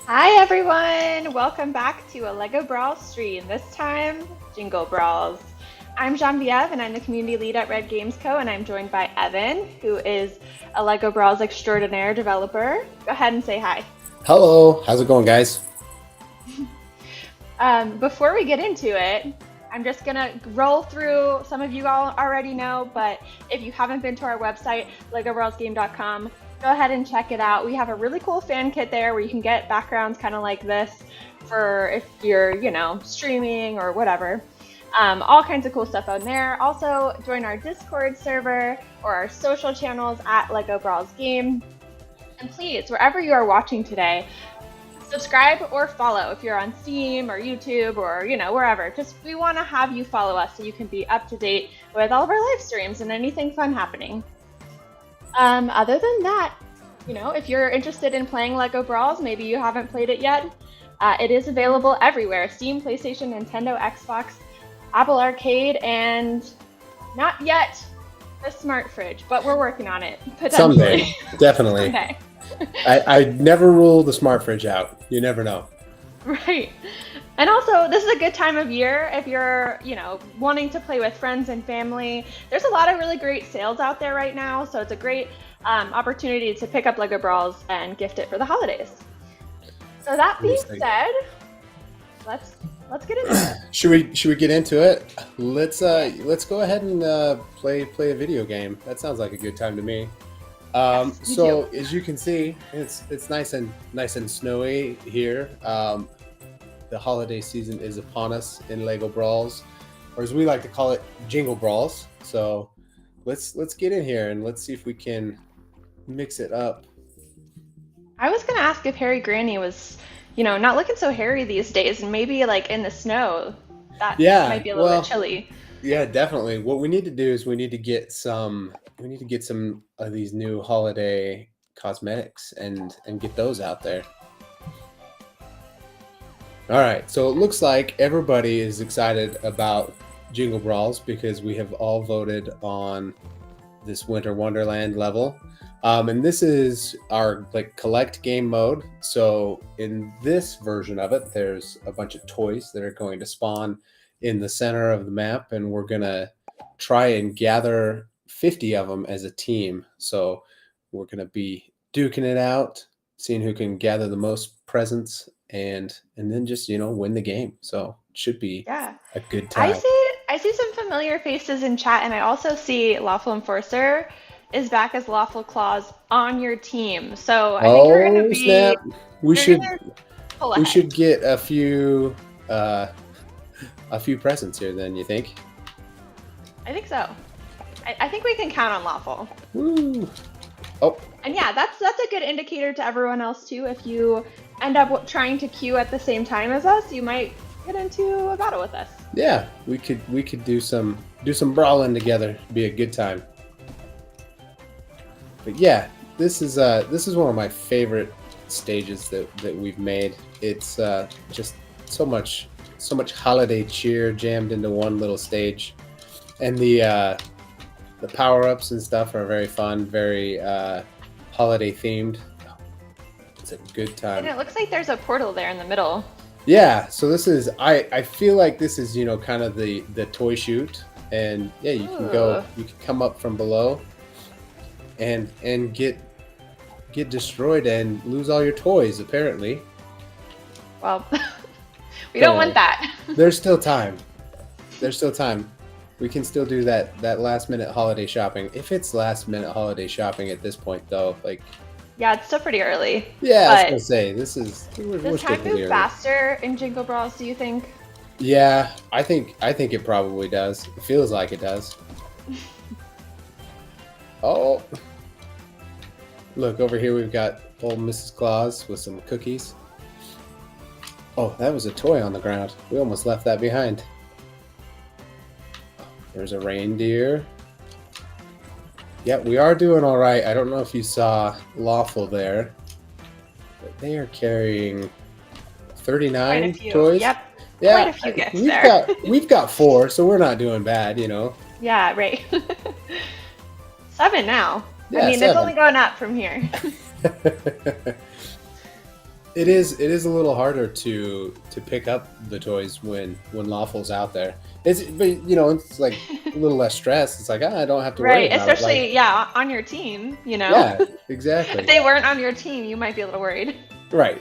Hi everyone! Welcome back to a LEGO Brawls stream, this time Jingle Brawls. I'm Genevieve and I'm the community lead at Red Games Co. and I'm joined by Evan, who is a LEGO Brawls extraordinaire developer. Go ahead and say hi. Hello, how's it going, guys? Before we get into it, I'm just gonna roll through, some of you all already know, but if you haven't been to our website, legobrawlsgame.com, go ahead and check it out. We have a really cool fan kit there where you can get backgrounds kind of like this for if you're, streaming or whatever. All kinds of cool stuff on there. Also, join our Discord server or our social channels at LEGO Brawls Game. And please, wherever you are watching today, subscribe or follow if you're on Steam or YouTube or, wherever. We want to have you follow us so you can be up to date with all of our live streams and anything fun happening. Other than that, if you're interested in playing LEGO Brawls, maybe you haven't played it yet, it is available everywhere. Steam, PlayStation, Nintendo, Xbox, Apple Arcade, and not yet the smart fridge, but we're working on it, potentially. Someday, definitely. Someday. I never rule the smart fridge out. You never know. Right. And also, this is a good time of year if you're, wanting to play with friends and family. There's a lot of really great sales out there right now, so it's a great opportunity to pick up LEGO Brawls and gift it for the holidays. So that being said, let's get into it. Should we get into it? Let's go ahead and play a video game. That sounds like a good time to me. Yes, so as you can see, it's nice and snowy here. The holiday season is upon us in LEGO Brawls, or as we like to call it, Jingle Brawls. So let's get in here and let's see if we can mix it up. I was gonna ask if Hairy Granny was, not looking so hairy these days, and maybe like in the snow. That might be a little bit chilly. Yeah, definitely. What we need to do is we need to get some of these new holiday cosmetics and get those out there. All right, so it looks like everybody is excited about Jingle Brawls because we have all voted on this Winter Wonderland level. And this is our collect game mode. So in this version of it, there's a bunch of toys that are going to spawn in the center of the map, and we're gonna try and gather 50 of them as a team. So we're gonna be duking it out, seeing who can gather the most presents and then just win the game. So it should be a good time. I see some familiar faces in chat, and I also see Lawful Enforcer is back as Lawful Claws on your team. So I think we're gonna be snap. We should get a few presents here then, you think? I think so. I think we can count on Lawful. Woo. Oh. And yeah, that's a good indicator to everyone else too. If you end up trying to queue at the same time as us, you might get into a battle with us. Yeah, we could do some brawling together. It'd be a good time. But yeah, this is one of my favorite stages that we've made. It's just so much holiday cheer jammed into one little stage, and the power-ups and stuff are very fun, very holiday themed. It's a good time. And it looks like there's a portal there in the middle. Yeah, so this is I feel like this is kind of the toy chute, and yeah, you can come up from below and get destroyed and lose all your toys apparently. Well, we don't want that. There's still time. We can still do that last minute holiday shopping. If it's last minute holiday shopping at this point though, yeah, it's still pretty early. Yeah, I was gonna say does time move faster in Jingle Brawls, do you think? Yeah, I think it probably does. It feels like it does. Oh, look over here. We've got old Mrs. Claus with some cookies. Oh, that was a toy on the ground. We almost left that behind. There's a reindeer. Yeah, we are doing all right. I don't know if you saw Lawful there, but they are carrying 39 Quite a few. toys. Yep. Yeah, Quite a few gifts there. we've got 4, so we're not doing bad, you know. Yeah, right. 7 now. Yeah, I mean, 7. it's only going up from here. It is a little harder to pick up the toys when Lawful's out there. But you know, it's like a little less stress. It's like I don't have to worry Right, about especially it. Like, on your team, you know. yeah, exactly. If they weren't on your team, you might be a little worried. Right.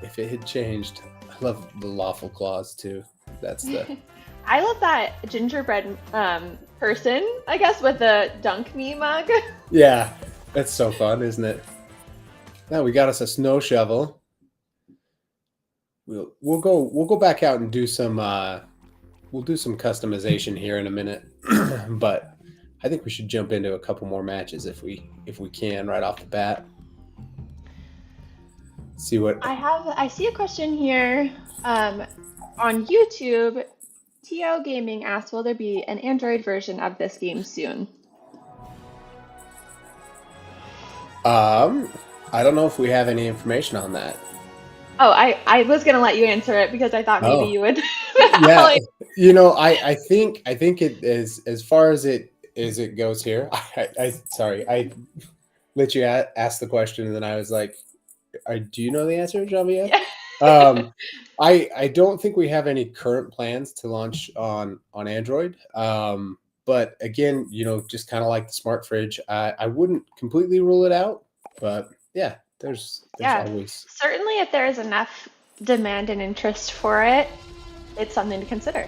If it had changed, I love the Lawful claws too. That's the. I love that gingerbread person, I guess, with the dunk me mug. Yeah, that's so fun, isn't it? Now we got us a snow shovel. We'll go back out and do some we'll do some customization here in a minute, but I think we should jump into a couple more matches if we can right off the bat. See what I see a question here on YouTube. TO Gaming asks, will there be an Android version of this game soon? I don't know if we have any information on that. Oh, I was gonna let you answer it because I thought maybe you would. Yeah, you know, I think it is as far as it goes here. Sorry, I let you ask the question and then I was like, do you know the answer, Javier? Yeah. I don't think we have any current plans to launch on Android. But again, you know, just kind of like the smart fridge, I wouldn't completely rule it out. But yeah, there's always certainly if there is enough demand and interest for it, it's something to consider.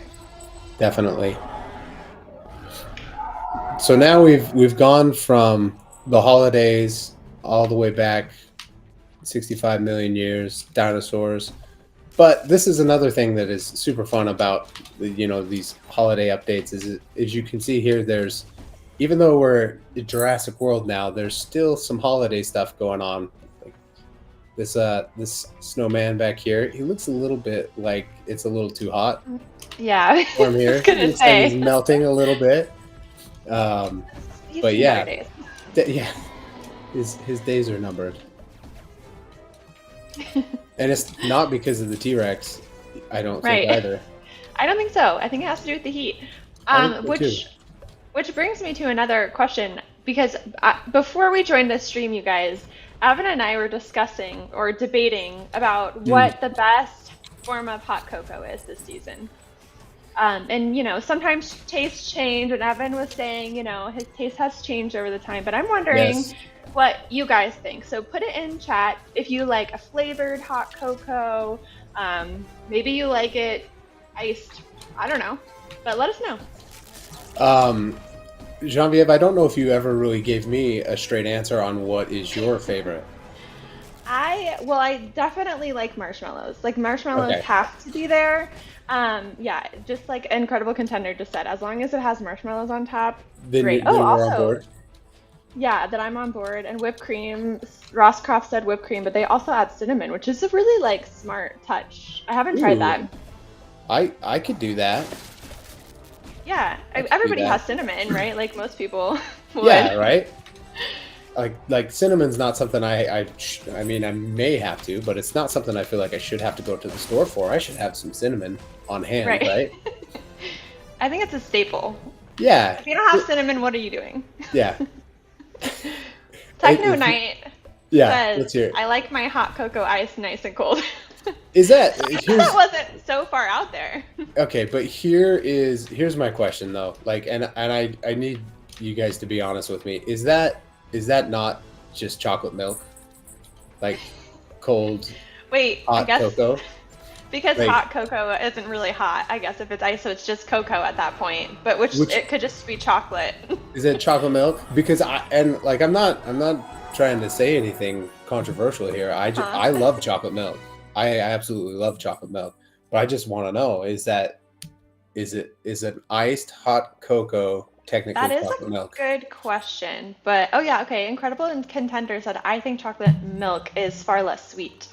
Definitely. So now we've gone from the holidays all the way back 65 million years, dinosaurs. But this is another thing that is super fun about, you know, these holiday updates is as you can see here, there's, even though we're in Jurassic World now, there's still some holiday stuff going on. Like this snowman back here, he looks a little bit like it's a little too hot. Yeah, From here, it looks like he's melting a little bit. But yeah, yeah, his days are numbered. And it's not because of the T-Rex, I don't think either. I don't think so. I think it has to do with the heat. Which brings me to another question, because before we joined this stream, you guys, Evan and I were discussing or debating about what the best form of hot cocoa is this season. And, you know, sometimes tastes change, and Evan was saying, you know, his taste has changed over the time, but I'm wondering what you guys think. So put it in chat if you like a flavored hot cocoa, maybe you like it iced, I don't know, but let us know. Genevieve, I don't know if you ever really gave me a straight answer on what is your favorite. I definitely like marshmallows. Like marshmallows have to be there. Yeah, just like Incredible Contender just said, as long as it has marshmallows on top, then great. Then also, on board. Yeah, that I'm on board. And whipped cream, Ross Croft said whipped cream, but they also add cinnamon, which is a really like smart touch. I haven't tried that. I could do that. Yeah, everybody has cinnamon, right? Like most people would. Yeah, right? Like cinnamon's not something I mean, I may have to, but it's not something I feel like I should have to go to the store for. I should have some cinnamon on hand, right? I think it's a staple. Yeah. If you don't have cinnamon, what are you doing? Yeah. Techno Knight says, let's hear it. I like my hot cocoa ice nice and cold. Is that that wasn't so far out there? Okay, but here's my question though. Like, and I need you guys to be honest with me. Is that not just chocolate milk? Like cold hot cocoa? Because hot cocoa isn't really hot, I guess if it's ice, so it's just cocoa at that point. But which it could just be chocolate. Is it chocolate milk? Because I'm not trying to say anything controversial here. I love chocolate milk. I absolutely love chocolate milk. But I just want to know, is an iced hot cocoa technically chocolate milk? That is a good question. But Incredible Contender said, I think chocolate milk is far less sweet.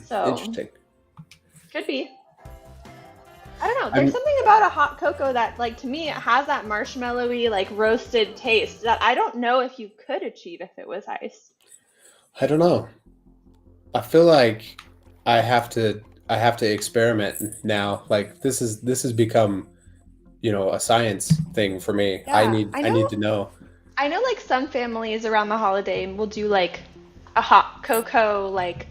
So Interesting. could be. I don't know. There's I'm, something about a hot cocoa that, like, to me, it has that marshmallowy, like, roasted taste that I don't know if you could achieve if it was ice. I don't know. I feel like I have to I have to experiment now. Like this has become, a science thing for me. Yeah, I need to know. I know, like, some families around the holiday will do, like, a hot cocoa, like,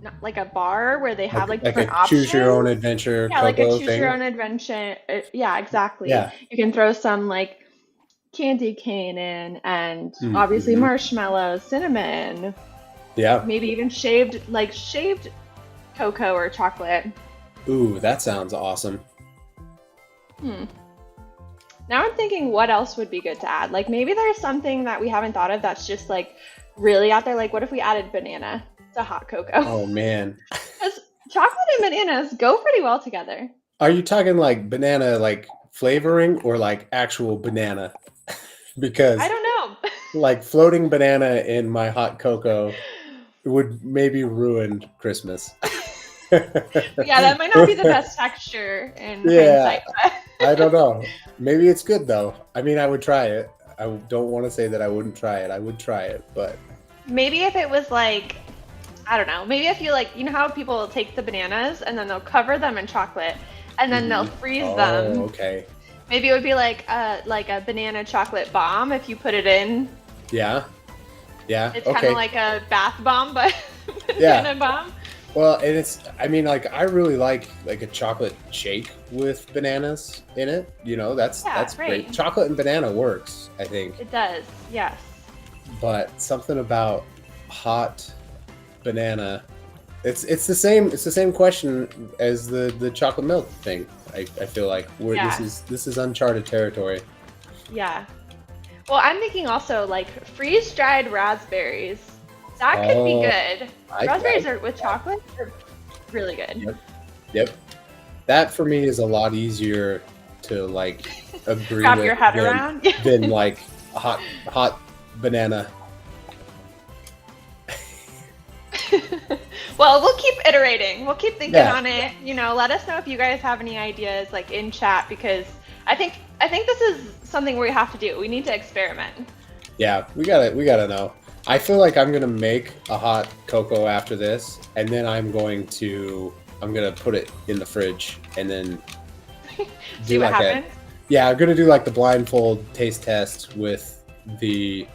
not like a bar where they have, like, Like a different choose your own options. adventure Yeah, like a cocoa choose your thing. own adventure. Yeah, exactly. Yeah. You can throw some, like, candy cane in, and obviously Hmm. marshmallows, cinnamon, Yeah. maybe even shaved cocoa or chocolate. Ooh, that sounds awesome. Hmm. Now I'm thinking what else would be good to add. Like maybe there's something that we haven't thought of that's just like really out there. Like what if we added banana to hot cocoa? Oh man. Because chocolate and bananas go pretty well together. Are you talking like banana like flavoring or like actual banana? I Because don't know. like floating banana in my hot cocoa would maybe ruin Christmas. Yeah, that might not be the best texture in Yeah, hindsight, but I don't know. Maybe it's good though. I mean, I would try it. I don't want to say that I wouldn't try it. I would try it, but maybe if it was like, I don't know, maybe if you like, you know how people will take the bananas and then they'll cover them in chocolate and then they'll mhm. freeze Oh, them. okay. Maybe it would be like a banana chocolate bomb if you put it in. Yeah, yeah, It's kind of okay. like a bath bomb, but Yeah. banana bomb. Well, and I mean, like, I really like a chocolate shake with bananas in it. Yeah, That's great. right. Chocolate and banana works, I think. It does. Yes. But something about hot banana, it's the same question as the chocolate milk thing. I feel like where Yeah. this is uncharted territory. Yeah. Well, I'm thinking also like freeze-dried raspberries. That could be Oh, good. I Raspberries are with chocolate are really good. yep, yep. That for me is a lot easier to like agree Wrap with your head around. than like hot banana. Well, we'll keep iterating. We'll keep thinking Yeah, on it. Let us know if you guys have any ideas like in chat because I think this is something we have to do. We need to experiment. yeah. We gotta know. I feel like I'm gonna make a hot cocoa after this, and then I'm gonna put it in the fridge, and then See do what like a happens. yeah. I'm gonna do like the blindfold taste test with the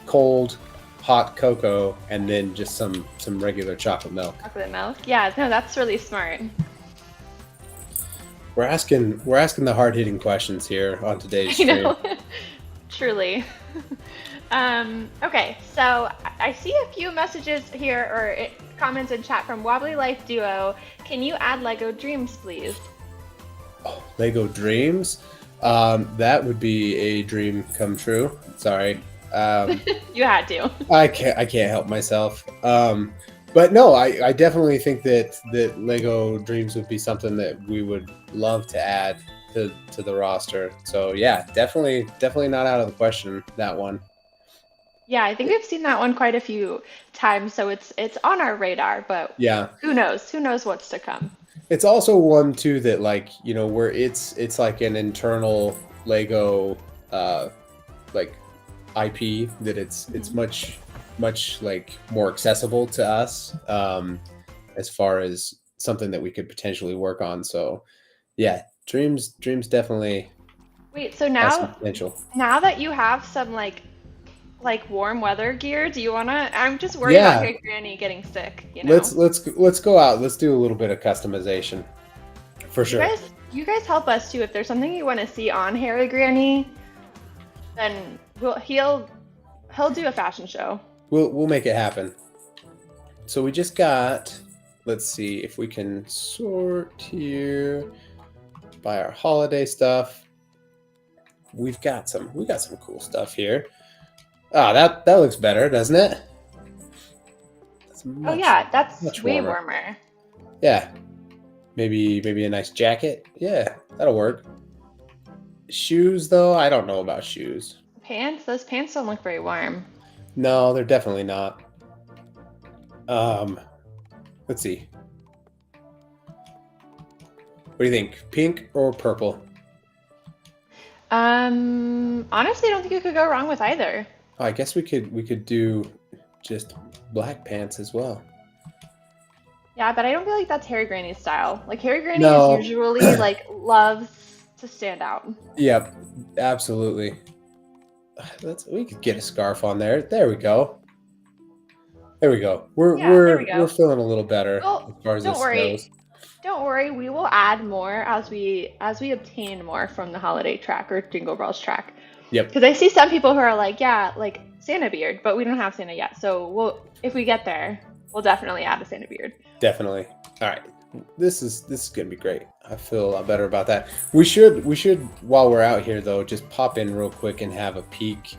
cold hot cocoa, and then just some regular chocolate milk. Chocolate milk. Yeah, no, that's really smart. We're asking the hard hitting questions here on today's I stream. know. Truly. Okay, so I see a few messages here or comments in chat from Wobbly Life Duo. Can you add Lego Dreams, please? Oh, Lego Dreams. That would be a dream come true. Sorry. You had to. I can't help myself. But no, I definitely think that Lego Dreams would be something that we would love to add to the roster. So yeah, definitely not out of the question, that one. Yeah, I think we've seen that one quite a few times, so it's on our radar, but Yeah. who knows? Who knows what's to come? It's also one too that like, where it's like an internal Lego like IP that it's much like more accessible to us as far as something that we could potentially work on. So yeah, dreams definitely Wait, so has some now potential. now that you have some like warm weather gear, do you wanna? I'm just worried about Yeah, your granny getting sick, you know? let's go out. Let's do a little bit of customization for You sure. guys, you guys help us too. If there's something you want to see on Harry Granny, then he'll do a fashion show. We'll make it happen. So we just got, let's see if we can sort here by our holiday stuff. We got some cool stuff here. Ah, that looks better, doesn't it? That's Oh yeah, that's much way warmer. warmer. Yeah. Maybe a nice jacket. Yeah, that'll work. Shoes though, I don't know about shoes. Pants? Those pants don't look very warm. No, they're definitely not. Let's see. What do you think? Pink or purple? Honestly, I don't think you could go wrong with either. Oh, I guess we could do just black pants as well. Yeah, but I don't feel like that's Harry Granny's style. Like Harry Granny is No. usually like loves to stand out. Yep, absolutely. We could get a scarf on there. There we go. There we go. We're Yeah, there we we're we're go. feeling a little better Well, as far as don't this worry. goes. Don't worry, we will add more as we obtain more from the holiday track or Jingle Brawls track. Yep, Because I see some people who are like, yeah, like Santa beard, but we don't have Santa yet. So if we get there, we'll definitely add a Santa beard. definitely. All right. This is gonna be great. I feel a lot better about that. We should while we're out here though, just pop in real quick and have a peek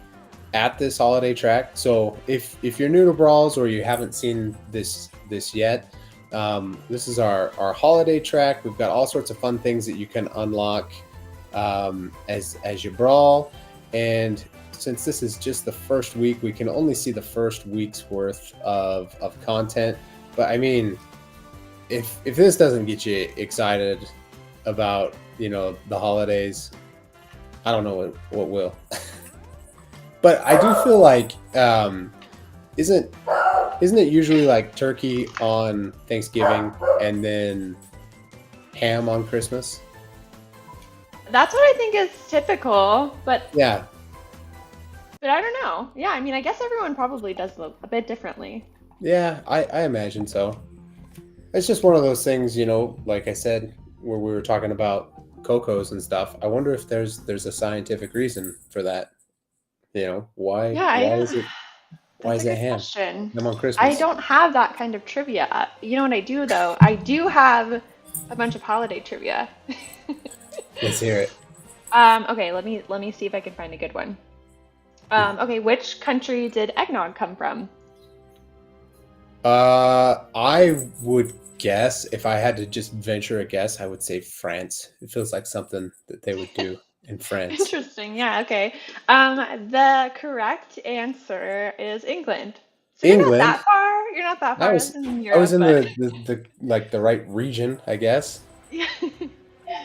at this holiday track. So if you're new to Brawls or you haven't seen this yet, this is our holiday track. We've got all sorts of fun things that you can unlock as you brawl. And since this is just the first week, we can only see the first week's worth of content. But I mean, if this doesn't get you excited about the holidays, I don't know what will. But I do feel like isn't it usually like turkey on Thanksgiving and then ham on Christmas? That's what I think is typical, but Yeah, I don't know. Yeah, I mean, I guess everyone probably does a bit differently. yeah, I imagine so. It's just one of those things, like I said, where we were talking about cocos and stuff. I wonder if there's a scientific reason for that. Why Yeah, is it why that's is a it good ham? question. Ham on I Christmas. don't have that kind of trivia. You know what I do though? I do have a bunch of holiday trivia. Let's hear it. Okay, let me see if I can find a good one. Okay, which country did eggnog come from? I would guess if I had to just venture a guess, I would say France. It feels like something that they would do in France. Interesting. Yeah, okay. The correct answer is England. So you're not England. that far. You're not that I far. This was is in I was Europe, in but the like the right region, I guess. yeah.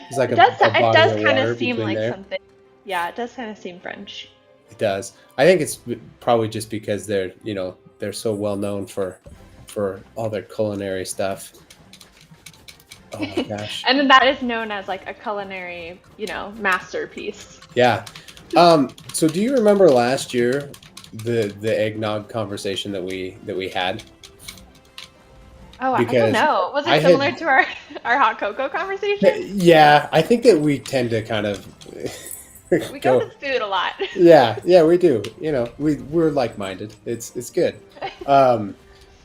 It's like It a it body does of kind water of seem between like there. something. Yeah, it does kind of seem French. It does. I think it's probably just because they're so well known for all their culinary stuff. Oh my gosh. And then that is known as like a culinary, masterpiece. Yeah. So do you remember last year the eggnog conversation that we had? Oh, I don't Because know. Was I it had similar to our hot cocoa conversation? yeah, I think that we tend to kind of We go go with food a lot. yeah, we do. We're like-minded. It's good.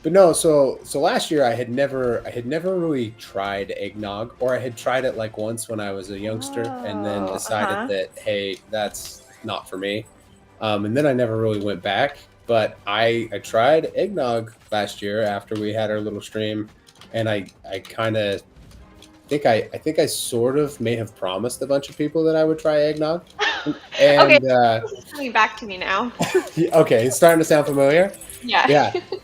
But no, so last year I had never really tried eggnog, or I had tried it like once when I was a youngster and then Oh, decided that, hey, that's not for me. And then I never really went back. But I tried eggnog last year after we had our little stream, and I kind of think I sort of may have promised a bunch of people that I would try eggnog. Okay, And this is coming back to me now. okay, it's starting to sound familiar. Yeah.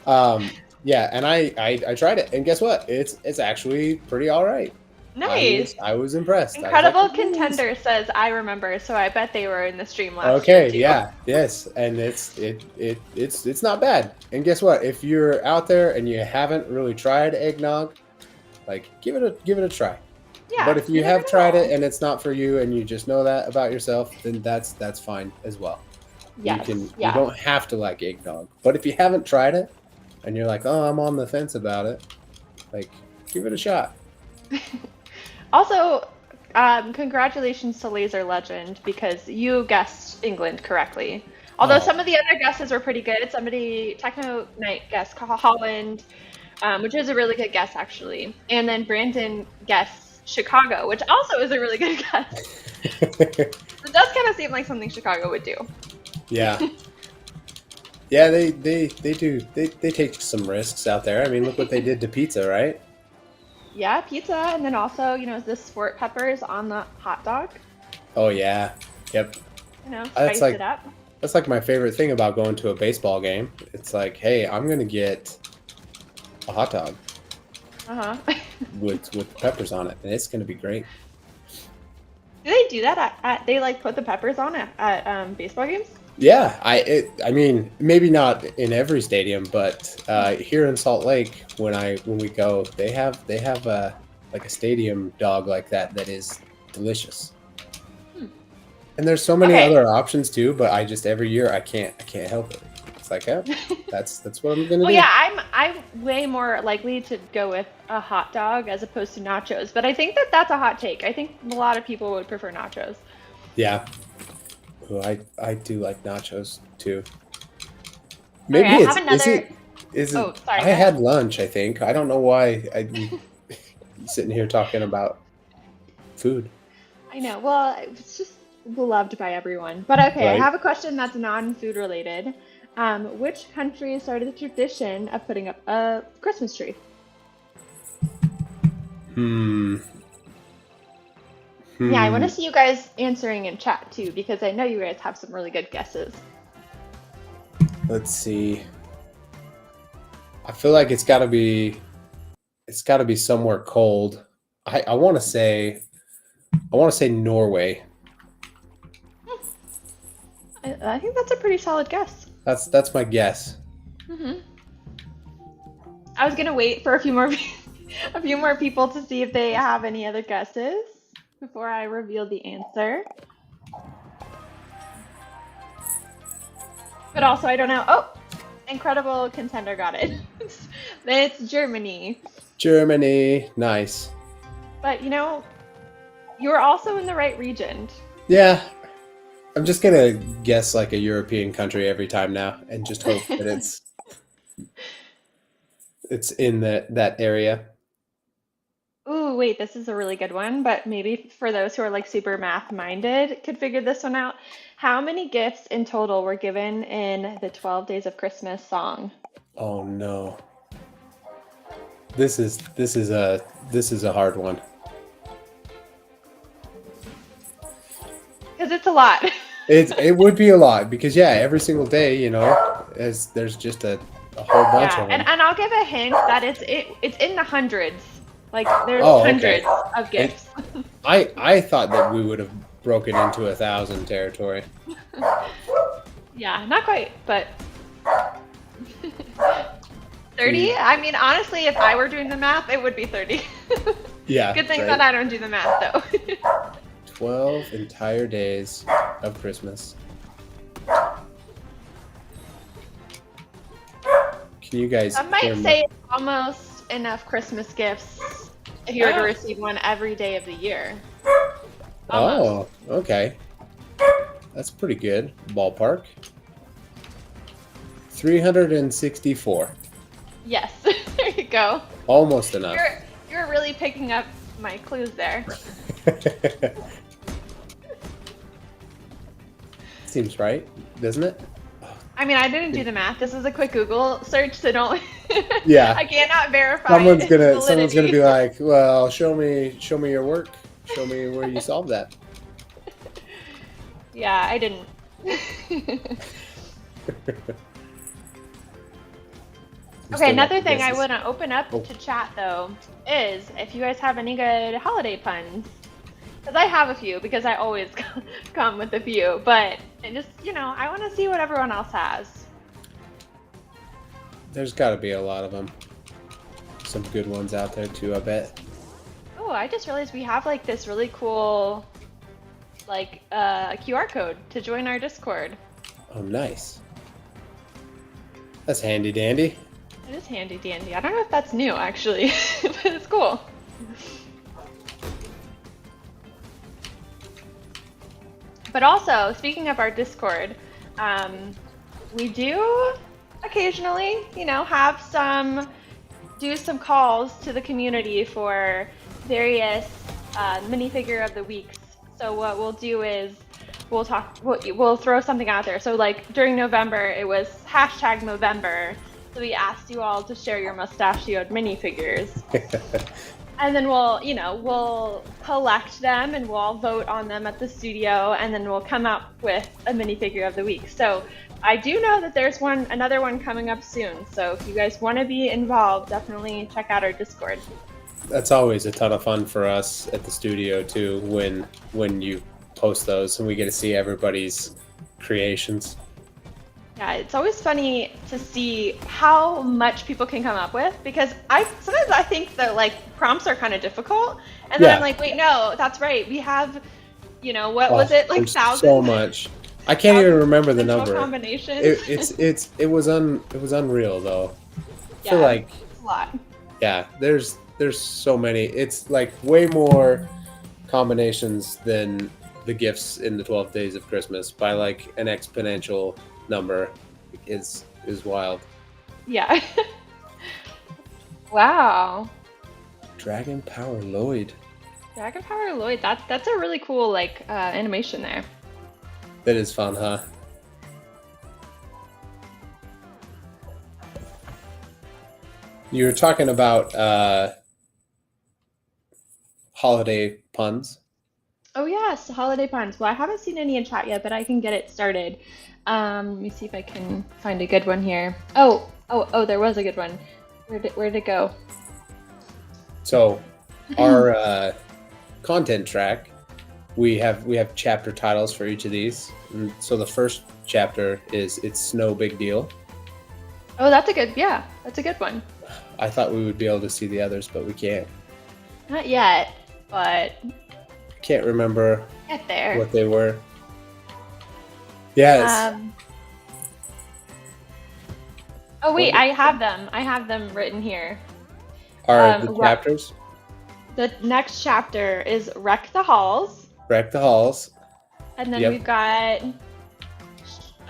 Yeah. Yeah, and I tried it, and guess what? It's actually pretty all right. Nice. I was impressed. I was Incredible like, "Nice." Contender says I remember, so I bet they were in the stream last Okay, year too. yeah, yes, and it's not bad. And guess what? If you're out there and you haven't really tried eggnog, like give it a try. Yeah. But if you never have tried know. it and it's not for you, and you just know that about yourself, then that's fine as well. Yes. You Yeah. don't have to like eggnog. But if you haven't tried it and you're like, oh, I'm on the fence about it, like give it a shot. Also, congratulations to Laser Legend because you guessed England correctly. Although Oh. some of the other guesses were pretty good. Techno Knight guessed Holland, which is a really good guess actually. And then Brandon guessed Chicago, which also is a really good guess. It does kind of seem like something Chicago would do. Yeah. Yeah, they do. They take some risks out there. I mean, look what they did to pizza, right? Yeah, pizza, and then also, the sport peppers on the hot dog. Oh yeah. Yep. That's Spice it up. That's like my favorite thing about going to a baseball game. It's like, hey, I'm gonna get a hot dog Uh-huh. with peppers on it, and it's gonna be great. Do they do that they like put the peppers on it at baseball games? Yeah, I mean, maybe not in every stadium, but here in Salt Lake, when we go, they have a like a stadium dog like that is delicious. Hmm. And there's so many Okay. other options too, but I just every year I can't help it. It's like, yeah, that's what I'm gonna Well, do. yeah, I'm way more likely to go with a hot dog as opposed to nachos, but I think that that's a hot take. I think a lot of people would prefer nachos. Yeah. Ooh, I do like nachos too. Okay, Maybe I have it's another. is it Oh, sorry. I Go ahead. had lunch, I think. I don't know why I'm sitting here talking about food. I know. Well, it's just beloved by everyone. But okay, I Right. have a question that's non-food related. Which country started the tradition of putting up a Christmas tree? Hmm. Yeah, I want Hmm. to see you guys answering in chat too, because I know you guys have some really good guesses. Let's see. I feel like it's got to be somewhere cold. I want to say Norway. I think that's a pretty solid guess. That's my guess. hmm I was gonna wait for a few more a few more people to see if they have any other guesses before I reveal the answer. But also, I don't know. Oh, incredible contender got it. It's Germany. Germany. Nice. But you know, you're also in the right region. Yeah. I'm just gonna guess like a European country every time now, and just hope that it's in that area. Ooh, wait, this is a really good one, but maybe for those who are like super math minded could figure this one out. How many gifts in total were given in the 12 Days of Christmas song? Oh no. This is a hard one. Because it's a lot. It would be a lot because yeah, every single day, there's just a whole bunch Yeah, of and, them. and I'll give a hint that it's in the hundreds. Like there's Oh, okay. hundreds of And gifts. I thought that we would have broken into 1,000 territory. Yeah, not quite, but We 30? I mean, honestly, if I were doing the math, it would be 30. Yeah, Good thing that right. I don't do the math though. 12 entire days of Christmas. Can you guys Some might hear me? say it's almost enough Christmas gifts if you were to receive one every day of the year. Almost. Oh, okay. That's pretty good. Ballpark. 364. Yes, there you go. Almost enough. You're really picking up my clues there. Seems right, doesn't it? I mean, I didn't do the math. This is a quick Google search, so don't. Yeah. I cannot verify Someone's its gonna validity. be like, well, show me your work. Show me where you solved that. Yeah, I didn't. Okay, another thing I want to open up Oh. to chat though is if you guys have any good holiday puns. Because I have a few, because I always come with a few, but it just, I want to see what everyone else has. There's got to be a lot of them. Some good ones out there too, I bet. Oh, I just realized we have like this really cool, like, QR code to join our Discord. Oh, nice. That's handy dandy. It is handy dandy. I don't know if that's new actually, but it's cool. But also, speaking of our Discord, we do occasionally, do some calls to the community for various minifigure of the weeks. So what we'll do is we'll throw something out there. So like during November, it was #Movember. So we asked you all to share your mustachioed minifigures. And then we'll collect them and we'll all vote on them at the studio, and then we'll come up with a minifigure of the week. So I do know that there's another one coming up soon. So if you guys want to be involved, definitely check out our Discord. That's always a ton of fun for us at the studio too, when you post those and we get to see everybody's creations. Yeah, it's always funny to see how much people can come up with, because sometimes I think that like prompts are kind of difficult, and then I'm like, wait, no, that's right. We have, what was it, like thousands? So much. I can't even remember the number. Combinations. It was unreal though. Yeah, I feel like it's a lot. Yeah, there's so many. It's like way more combinations than the gifts in the 12 days of Christmas by like an exponential number. Is wild. Yeah. Wow. Dragon Power Lloyd. Dragon Power Lloyd. That's a really cool like animation there. That is fun, huh? You were talking about holiday puns. Oh yes, holiday puns. Well, I haven't seen any in chat yet, but I can get it started. Let me see if I can find a good one here. Oh, there was a good one. Where'd it go? So, our content track, we have chapter titles for each of these. And so the first chapter is "It's No Big Deal." Oh, that's a good one. I thought we would be able to see the others, but we can't. Not yet, but can't remember get there. What they were. Yes. Oh wait, I have them. I have them written here. Are the chapters? The next chapter is Wreck the Halls. Wreck the Halls. And then we've got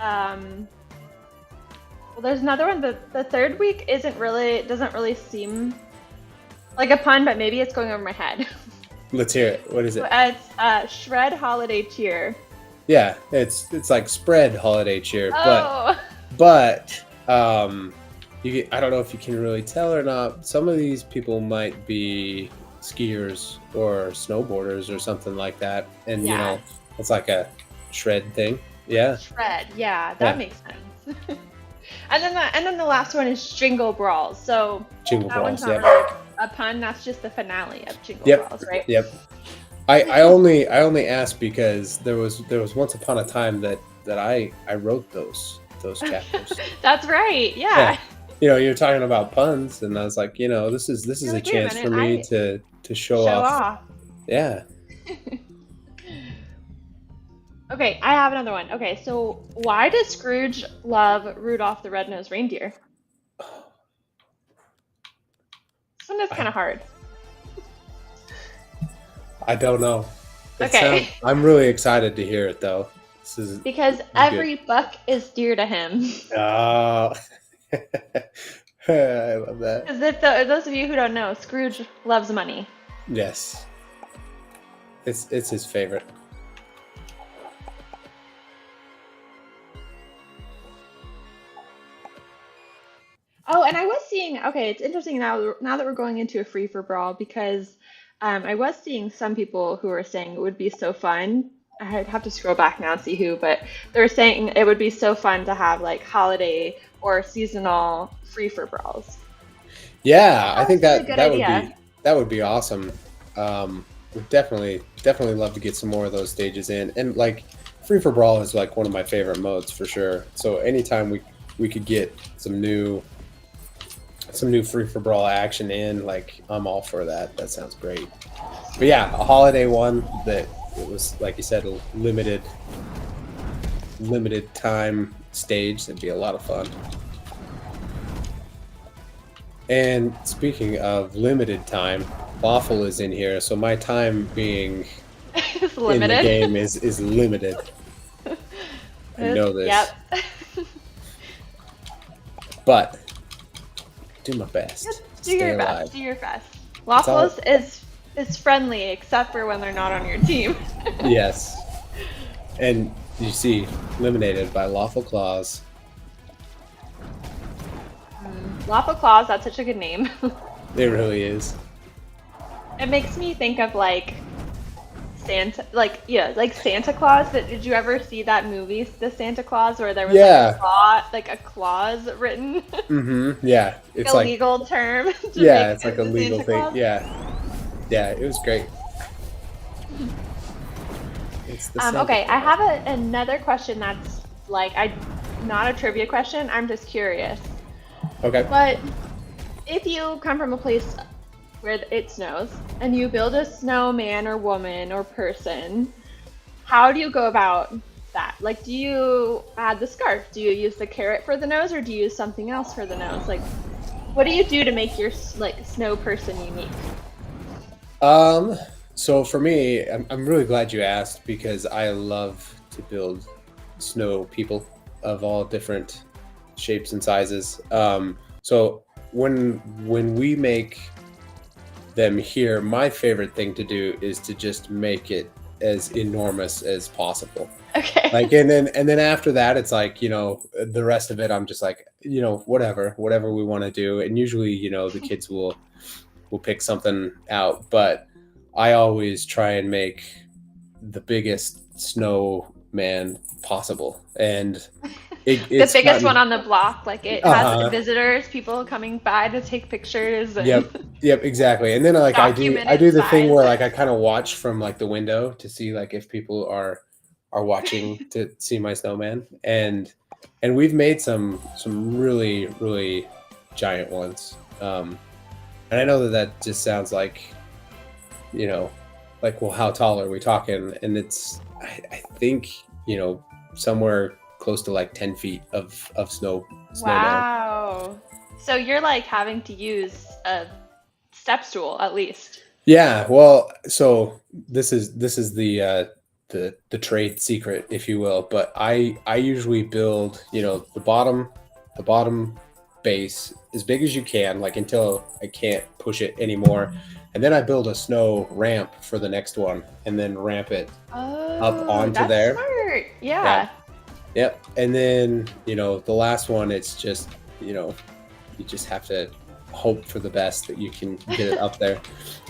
well, there's another one. The third week doesn't really seem like a pun, but maybe it's going over my head. Let's hear it. What is it? It's Shred Holiday Cheer. Yeah, it's like spread holiday cheer, oh. but I don't know if you can really tell or not. Some of these people might be skiers or snowboarders or something like that, and it's like a shred thing. Yeah. Shred. Yeah, that makes sense. and then the last one is Jingle Brawls. So Jingle Brawls. One's not really a pun. That's just the finale of Jingle Brawls, right? Yep. I only asked because there was once upon a time that I wrote those chapters. That's right. Yeah. You're talking about puns, and I was like, this is a chance for me to show off. Yeah. Okay, I have another one. Okay, so why does Scrooge love Rudolph the Red-Nosed Reindeer? This one is kind of hard. I don't know. Okay. I'm really excited to hear it, though. Because every buck is dear to him. Oh. I love that. Because those of you who don't know, Scrooge loves money. Yes. It's his favorite. Oh, and I was seeing, okay, it's interesting now that we're going into a free for brawl, because I was seeing some people who were saying it would be so fun. I'd have to scroll back now and see who, but they were saying it would be so fun to have like holiday or seasonal free for brawls. Yeah, I think that would be awesome. We'd definitely love to get some more of those stages in, and like free for brawl is like one of my favorite modes for sure. So anytime we could get some new free for brawl action in, like I'm all for that. That sounds great. But yeah, a holiday one that it was, like you said, a limited time stage. That'd be a lot of fun. And speaking of limited time, Waffle is in here, so my time being in the game is limited. I know this. Yep. But do my best. Do your best. Waffle is friendly, except for when they're not on your team. Yes. And you see, eliminated by Lawful Claws. Lawful Claws, that's such a good name. It really is. It makes me think of like Santa, like yeah, like Santa Claus. Did you ever see that movie, The Santa Claus, where there was Yeah. like a clause written, Yeah. like It's a like, legal term to yeah, make it's like it a the legal Santa thing. Claus? Yeah. Yeah. It was great. It's the Santa Okay, I Claus. have another question that's like not a trivia question. I'm just curious. Okay. But if you come from a place where it snows and you build a snowman or woman or person, how do you go about that? Like, do you add the scarf? Do you use the carrot for the nose, or do you use something else for the nose? Like, what do you do to make your like snow person unique? So for me, I'm really glad you asked because I love to build snow people of all different shapes and sizes. So when we make them here, my favorite thing to do is to just make it as enormous as possible. Okay. Like, and then after that, it's like, the rest of it, I'm just like, whatever we want to do. And usually, the kids will pick something out, but I always try and make the biggest snowman possible. And The it's biggest one gotten, on the block, like it has uh-huh. visitors, people coming by to take pictures and Yep, exactly. And then like I do documented the thing size. where like I kind of watch from like the window to see like if people are watching to see my snowman. And we've made some really really giant ones. And I know that just sounds like, you know, like, well, how tall are we talking? And I think, somewhere close to like 10 feet of snowman. Wow. So you're like having to use a step stool at least. Yeah, well, so this is the trade secret, if you will. But I usually build, the bottom base as big as you can, like until I can't push it anymore, and then I build a snow ramp for the next one, and then ramp it up Oh, onto that's there. smart. Yeah, Yeah. yep. And then the last one, it's just you just have to hope for the best that you can get it up there.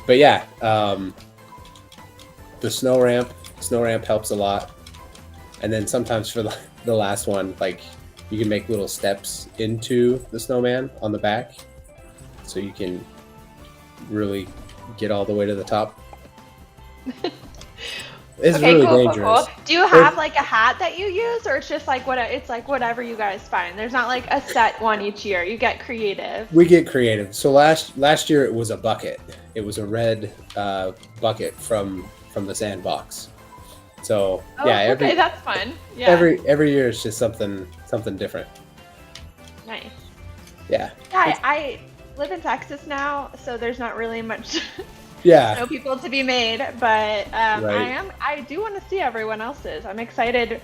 But yeah, the snow ramp helps a lot. And then sometimes for the last one, like you can make little steps into the snowman on the back, so you can really get all the way to the top. It's Okay, really cool, cool, dangerous. cool. Do you have like a hat that you use, or it's just like it's like whatever you guys find? There's not like a set one each year. You get creative. We get creative. So last year it was a bucket. It was a red bucket from the sandbox. So Oh, yeah, okay, that's fun. Yeah. every year it's just something different. Nice. Yeah. Yeah, I live in Texas now, so there's not really much Yeah. snow people to be made, but Right. I do want to see everyone else's. I'm excited.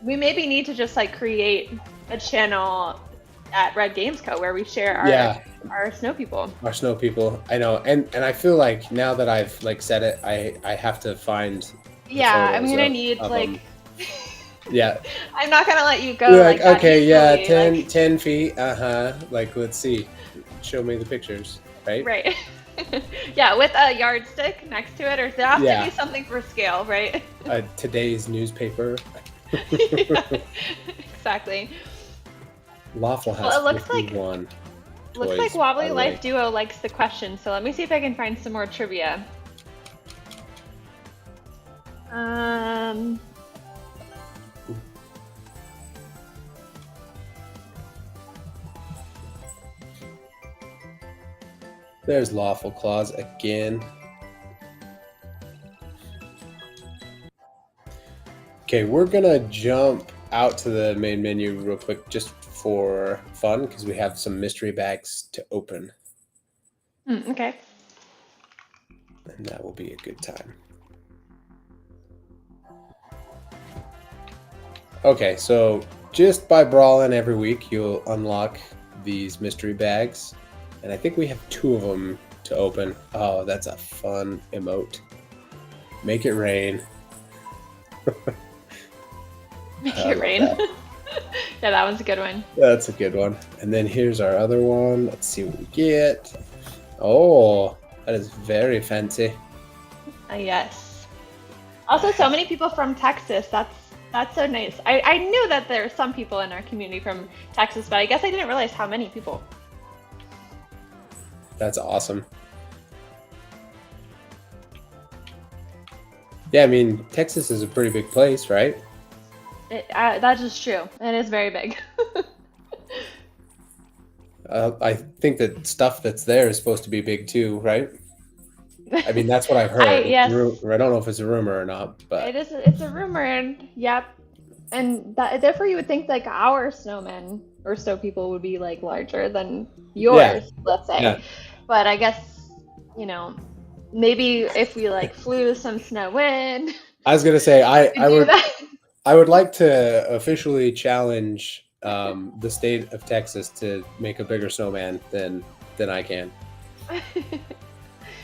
We maybe need to just like create a channel at Red Games Co. where we share Yeah. our snow people. Our snow people. I know. And I feel like now that I've like said it, I have to find the Yeah, I'm photos gonna need of like them. Yeah. I'm not gonna let you go You're like like, that okay, yeah, easily, 10, like 10 feet. Like, let's see. Show me the pictures, right? right. Yeah, with a yardstick next to it, or there has to Yeah. be something for scale, right? Today's newspaper. Exactly. Lawful has Well, it looks like 51 looks toys, like by Wobbly the Life way. Duo likes the question, so let me see if I can find some more trivia. Um, There's Lawful Claws again. Okay, we're gonna jump out to the main menu real quick just for fun because we have some mystery bags to open, okay. and that will be a good time. Okay, so just by brawling every week, you'll unlock these mystery bags, and I think we have 2 of them to open. Oh, that's a fun emote. Make it rain. Make I it love rain. that. Yeah, that one's a good one. That's a good one. And then here's our other one. Let's see what we get. Oh, that is very fancy. Yes. Also, so many people from Texas. That's so nice. I knew that there are some people in our community from Texas, but I guess I didn't realize how many people. That's awesome. Yeah, I mean, Texas is a pretty big place, right? That is true. It is very big. I think that stuff that's there is supposed to be big too, right? I mean, that's what I've heard. Yes. I don't know if it's a rumor or not, but It is. It's a rumor, and yep. And therefore, you would think like our snowmen or snow people would be like larger than yours, let's say. Yeah. But I guess, maybe if we like flew some snow in. I was gonna say that. I would like to officially challenge the state of Texas to make a bigger snowman than I can.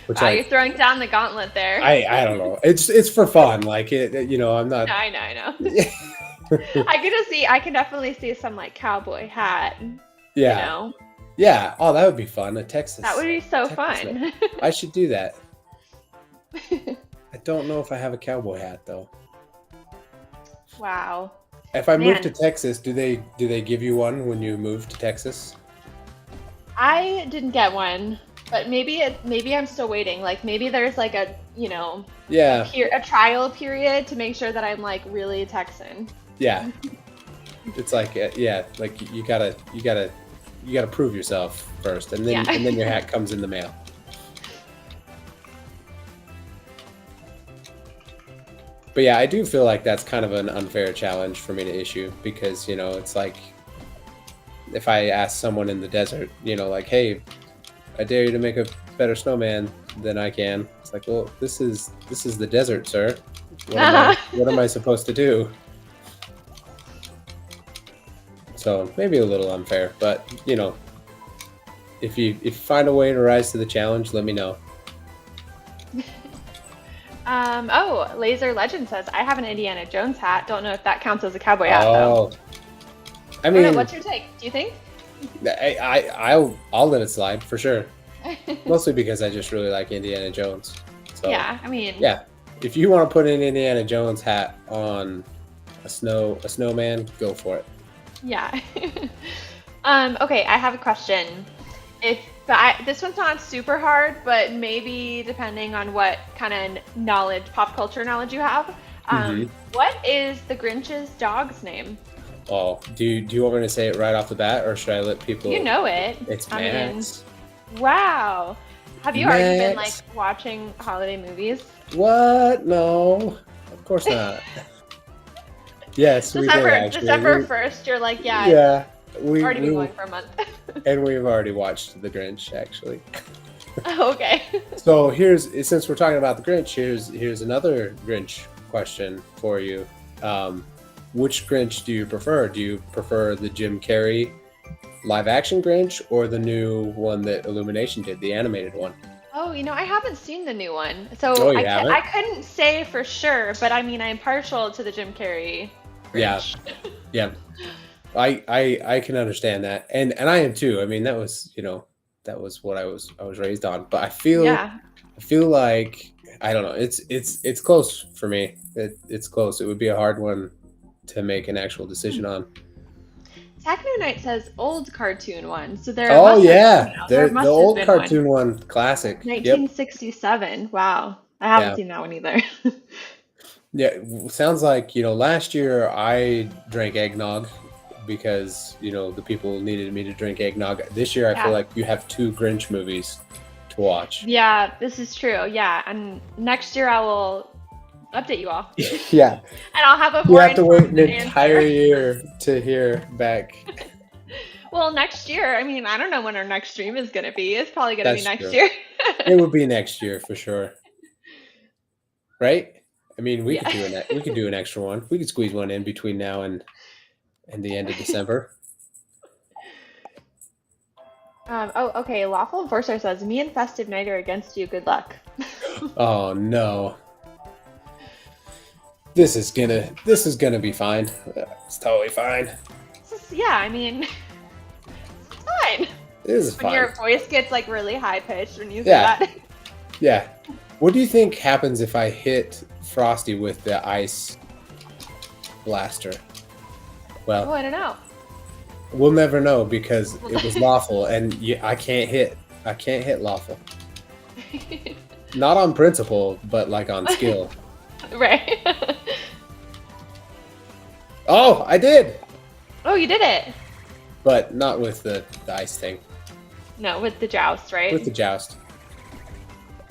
Wow, you're throwing down the gauntlet there. I don't know. It's for fun. Like I'm not. I know. I can definitely see some like cowboy hat. Yeah. Yeah. Oh, that would be fun. A Texas. That would be so fun. I should do that. I don't know if I have a cowboy hat though. Wow. If I move to Texas, do they give you one when you move to Texas? I didn't get one, but maybe I'm still waiting. Like maybe there's like a a trial period to make sure that I'm like really Texan. Yeah. It's like like you gotta prove yourself first, and then your hat comes in the mail. But yeah, I do feel like that's kind of an unfair challenge for me to issue because, it's like if I ask someone in the desert, like, hey, I dare you to make a better snowman than I can. It's like, well, this is the desert, sir. What am I supposed to do? So maybe a little unfair, but if you find a way to rise to the challenge, let me know. Laser Legend says, I have an Indiana Jones hat. Don't know if that counts as a cowboy hat, though. I mean, what's your take? Do you think? I'll let it slide for sure. Mostly because I just really like Indiana Jones. So, yeah, I mean. Yeah, if you want to put an Indiana Jones hat on a snowman, go for it. Yeah. Okay, I have a question. This one's not super hard, but maybe depending on what kind of pop culture knowledge you have. What is the Grinch's dog's name? Oh, do you want me to say it right off the bat, or should I let people? You know it. It's Max. Wow. Have you already been like watching holiday movies? What? No, of course not. Yes, we did actually. December 1st, you're like, yeah. We've already been going for a month. And we've already watched The Grinch, actually. Okay. So since we're talking about The Grinch, here's another Grinch question for you. Which Grinch do you prefer? Do you prefer the Jim Carrey live action Grinch or the new one that Illumination did, the animated one? Oh, I haven't seen the new one. So I couldn't say for sure, but I mean, I'm partial to the Jim Carrey Grinch. Yeah. I can understand that, and I am too. I mean, that was what I was raised on. But I feel like I don't know. It's close for me. It's close. It would be a hard one to make an actual decision on. Techno Knight says old cartoon one. So there. The old cartoon one, classic. 1967. Yep. Wow, I haven't seen that one either. Yeah, sounds like last year I drank eggnog because the people needed me to drink eggnog. This year I feel like you have 2 Grinch movies to watch. Yeah, this is true. Yeah, and next year I will update you all. Yeah. And I'll have a more. You have to wait an entire year to hear back. Well, next year. I mean, I don't know when our next stream is going to be. It's probably going to be next year. It would be next year for sure. Right? I mean, we could do an extra one. We could squeeze one in between now and the end of December. Okay. Lawful Enforcer says, me and Festive Night are against you. Good luck. Oh, no. This is gonna be fine. It's totally fine. I mean, it's fine. This is fine. When your voice gets really high pitched when you say that. Yeah. What do you think happens if I hit Frosty with the ice blaster? Well, Oh, I don't know. we'll never know because it was lawful, and I can't hit. I can't hit lawful. Not on principle, but like on skill. Right. Oh, I did! Oh, you did it. But not with the ice thing. No, with the joust, right? With the joust.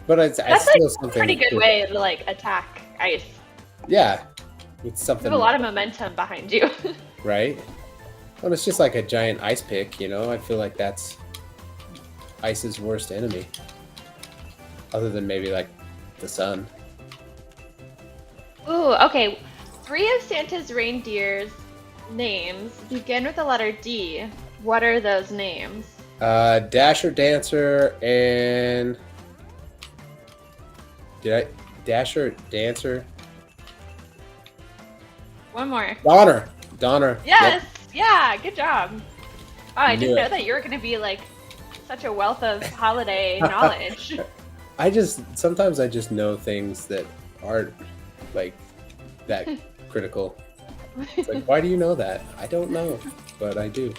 But it's That's still like something. a pretty good cool. way to like attack ice. Yeah. With You something. have a lot of momentum behind you. Right? Well, it's just like a giant ice pick, you know? I feel like that's ice's worst enemy. Other than maybe like the sun. Ooh, okay. 3 of Santa's reindeer's names begin with the letter D. What are those names? Dasher, Dancer, and... Did I... Dasher, Dancer? One more. Donner! Donner. Yes! Yeah, good job. Oh, I didn't Knew know it. that you were going to be like such a wealth of holiday knowledge. Sometimes I just know things that aren't like that critical. It's like, why do you know that? I don't know, but I do.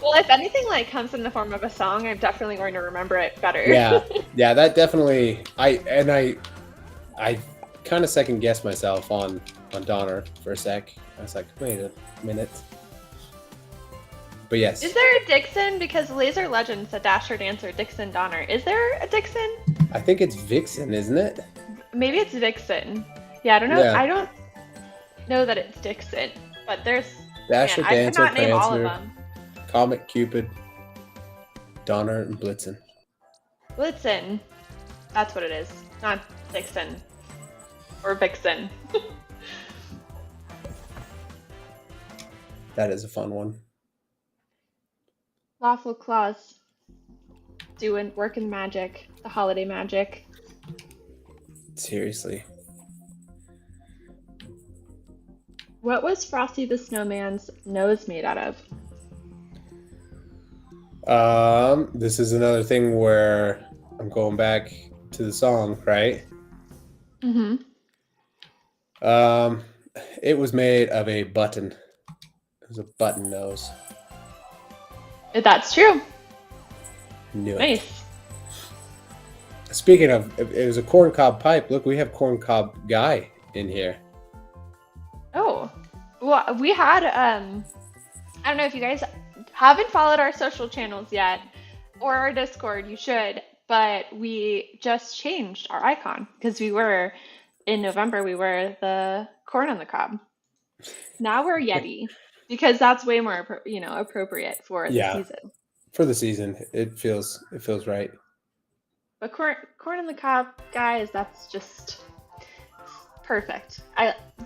Well, if anything like comes in the form of a song, I'm definitely going to remember it better. Yeah, that definitely. I kind of second guessed myself on Donner for a sec. I was like, wait a minute. But yes. Is there a Dixon? Because Laser Legend said Dasher, Dancer, Dixon, Donner. Is there a Dixon? I think it's Vixen, isn't it? Maybe it's Dixon. Yeah, I don't know. Yeah. I don't know that it's Dixon, but there's. Dasher, Man, I could Dancer, not name all of Prancer, them. Comet, Cupid, Donner, and Blitzen. Blitzen. That's what it is. Not Dixon. Or Vixen. That is a fun one. Lawful Claus. Working magic. The holiday magic. Seriously. What was Frosty the Snowman's nose made out of? This is another thing where I'm going back to the song, right? Mm-hmm. It was made of a button. It was a button nose. That's true. Knew it. Nice. Speaking of, it was a corncob pipe. Look, we have corncob guy in here. Oh. Well, we had, I don't know if you guys haven't followed our social channels yet, or our Discord, you should, but we just changed our icon because in November, we were the corn on the cob. Now we're Yeti because that's way more, appropriate for the season. For the season, it feels right. But corn on the cob, guys, that's just perfect.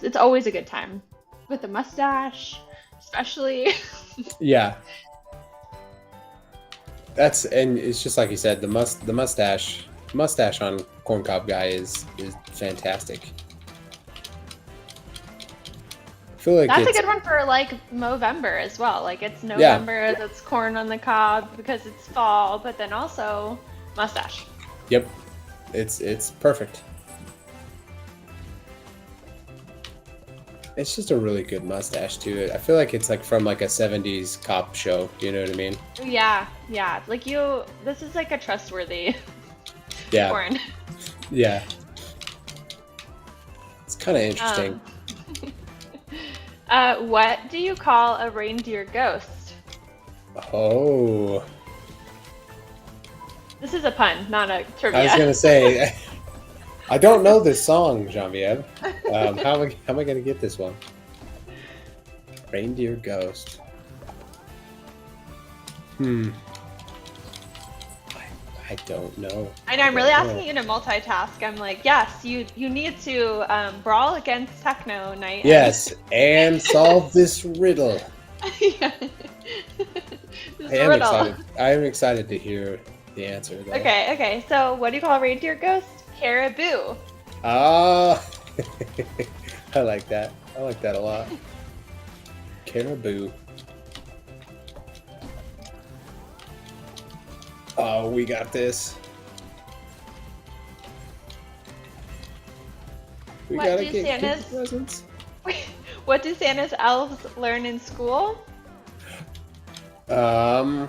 It's always a good time with the mustache, especially. Yeah. And it's just like you said, the mustache on corncob guy is fantastic. I feel like that's a good one for like Movember as well. Like it's November, that's corn on the cob because it's fall, but then also mustache. Yep, it's perfect. It's just a really good mustache too. I feel like it's like from like a 70s cop show. You know what I mean? Yeah. Like this is like a trustworthy corn. Yeah. It's kind of interesting. What do you call a reindeer ghost? Oh. This is a pun, not a trivia. I was gonna say, I don't know this song, Genevieve. How am I gonna get this one? Reindeer ghost. I don't know. I know, I'm really asking you to multitask. I'm like, yes, you need to brawl against Techno Night. Yes, and solve this riddle. Yeah. I am excited to hear the answer, though. Okay. So, what do you call a reindeer ghost? Caribou. Ah, I like that. I like that a lot. Caribou. Oh, we got this. We What gotta do get kids Santa's presents. What do Santa's elves learn in school? I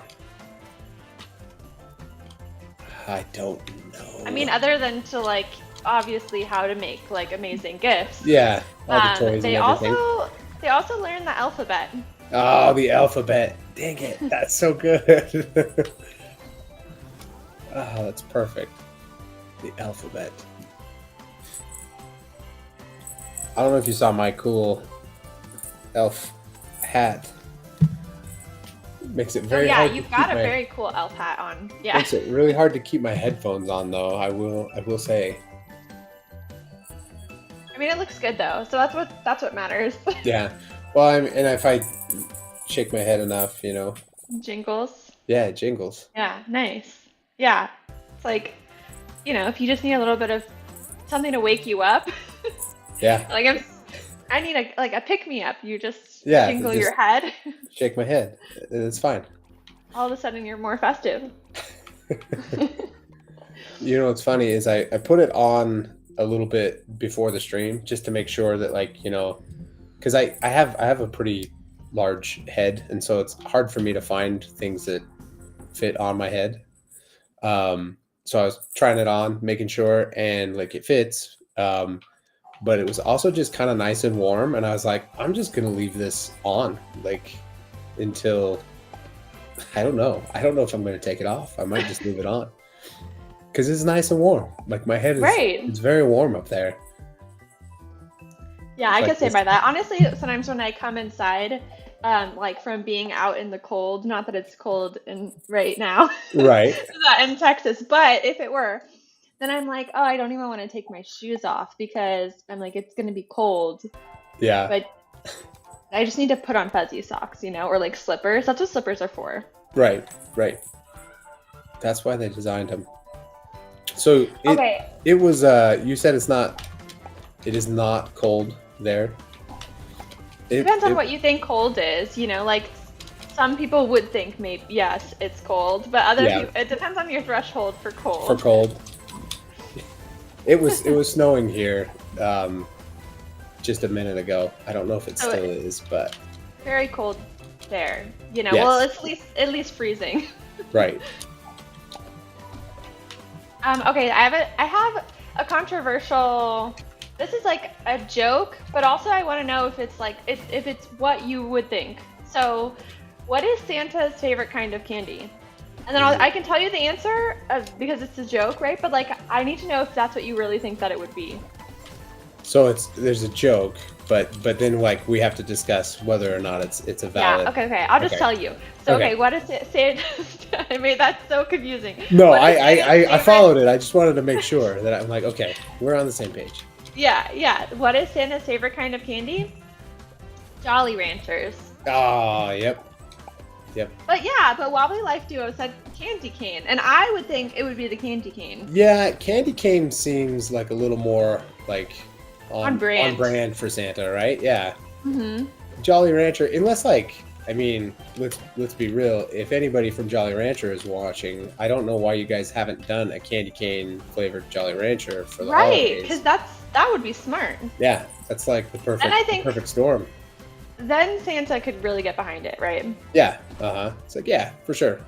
don't know. I mean, other than to like obviously how to make like amazing gifts. Yeah, all the toys They and everything. also learn the alphabet. Oh, the alphabet. Dang it. That's so good. Oh, that's perfect. The alphabet. I don't know if you saw my cool elf hat. Makes it very hard to You've keep got a my, very cool elf hat on. Yeah. makes it really hard to keep my headphones on though. I will say. I mean, it looks good though, so that's what matters. Yeah. Well, and if I shake my head enough, you know. Jingles. Yeah, it jingles. Yeah, nice. Yeah, it's like, if you just need a little bit of something to wake you up. Yeah. Like I need a pick me up. You just Yeah, jingle just your head. Shake my head. It's fine. All of a sudden, you're more festive. You know what's funny is I put it on a little bit before the stream just to make sure that because I have a pretty large head, and so it's hard for me to find things that fit on my head. So I was trying it on, making sure, and it fits. But it was also just kind of nice and warm, and I was like, I'm just gonna leave this on until I don't know if I'm gonna take it off. I might just leave it on because it's nice and warm. Like my head is it's very warm up there. Yeah, I could say by that. Honestly, sometimes when I come inside, from being out in the cold, not that it's cold right now, Right? in Texas, but if it were, then I'm like, oh, I don't even want to take my shoes off because I'm like, it's gonna be cold. Yeah. But I just need to put on fuzzy socks, or slippers. That's what slippers are for. Right. That's why they designed them. So it was. You said it is not cold there. It depends on what you think cold is. Some people would think maybe yes, it's cold, but other people, it depends on your threshold for cold. It was snowing here just a minute ago. I don't know if it still is, but very cold there. Yes. Well, it's at least freezing. Right. Okay, I have a controversial. This is like a joke, but also I want to know if it's if it's what you would think. So, what is Santa's favorite kind of candy? And then I can tell you the answer because it's a joke, right? But I need to know if that's what you really think that it would be. So there's a joke, but then we have to discuss whether or not it's a valid. Yeah. Okay. I'll just tell you. So what is it? Say it. I made that so confusing. No, I followed it. I just wanted to make sure that I'm like, okay, we're on the same page. Yeah. What is Santa's favorite kind of candy? Jolly Ranchers. Oh, yep. But Wobbly Life Duo said candy cane, and I would think it would be the candy cane. Yeah, candy cane seems like a little more on brand for Santa, right? Yeah. Mm-hmm. Jolly Rancher, unless let's be real. If anybody from Jolly Rancher is watching, I don't know why you guys haven't done a candy cane flavored Jolly Rancher for the holidays. Right, because that would be smart. Yeah, that's the perfect storm. Then Santa could really get behind it, right? Yeah. It's for sure.